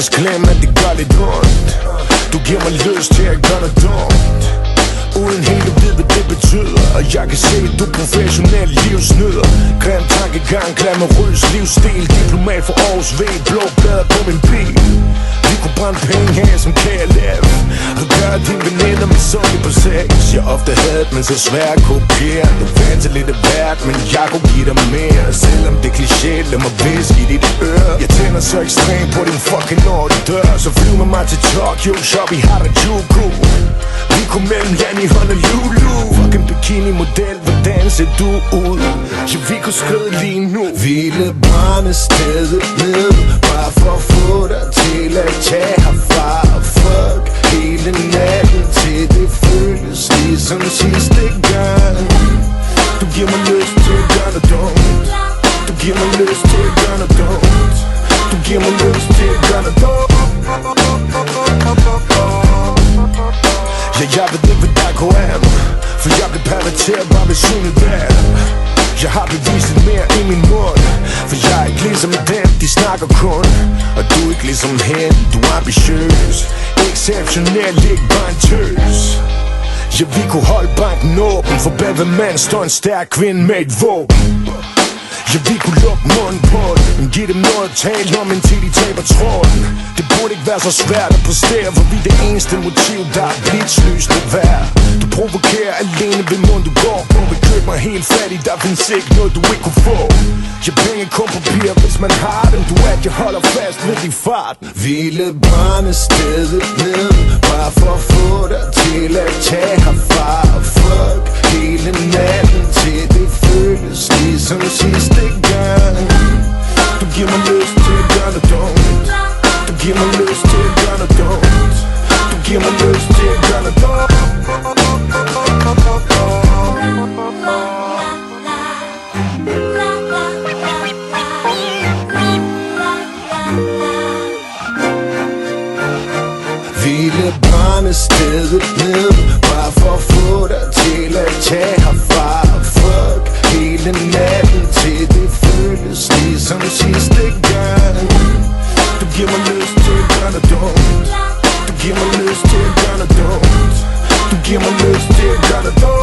ellers glem, at det gør lidt ondt. Du giver mig lyst til at gøre noget dumt, uden helt at vide, hvad det betyder. Og jeg kan se, at du er professionel livsnyder. Grim tankegang, glamourøs livsstil. Diplomat for Aarhus V, blå blader på min bil. Vi kunne brænde penge her som KLF og gøre dine veninder med sundt på sex. Jeg ofte havde, men så svært at kopiere. Du vandt til lidt af hvert, men jeg kunne give dig mere. Selvom det er kliché, lad mig viske i dit øre. Jeg tænder så ekstremt på din fucking når du dør. Så flyv med mig til Tokyo, shop i Harajuku. Vi kunne mellem land i Honolulu. Fucking bikini-model, hvordan ser du ud? Ja, vi kunne skride lige nu. Ville brænde stedet ned, bare for at få dig til at tage herfra. Fuck hele natten, til det føles ligesom sidste gang. Du giver mig lyst til at gøre noget dumt. Du giver mig lyst til at gøre noget dumt. Du giver mig lyst til at gøre noget dumt. Ja, jeg ved ikke, hvad der går an, for jeg blev perverteret bare ved synet der. Jeg har bevist lidt mere i min mund, for jeg er ikke ligesom dem, de snakker kun. Og du er ikke ligesom hende, du er ambitiøs, exceptionel, ikke bare en tøs. Ja, vi kunne holde banken åben, for bag ved mand står en stærk kvinde med et våben. Ja, vi kunne lukke munden på det, men giv dem noget at tale om, indtil de taber tråden. Det burde ikke være så svært at præstere, for vi er det eneste motiv, der er blitzlysende værd. Du provokerer alene ved mund, du går på. Vil købe mig helt fattig, der findes ikke noget, du ikke kunne få. Ja, penge kun papir, hvis man har dem. Du at jeg holder fast ved din fart. Ville brænde stedet ned, bare for at få dig til at tage herfra. Fuck hele natten, til det føles ligesom sidste gang. Du giver mig lyst til at gøre noget dumt. Du giver mig lyst til at gøre noget dumt. Du giver mig lyst til at gøre noget dumt. Ville brænde stedet ned, bare for at få dig til at tage herfra. Fuck hele natten, til det føles ligesom sidste gang. Du giver mig lyst til at gøre noget dumt. Du giver mig lyst til at gøre noget dumt. Du giver mig lyst til at gøre noget dumt.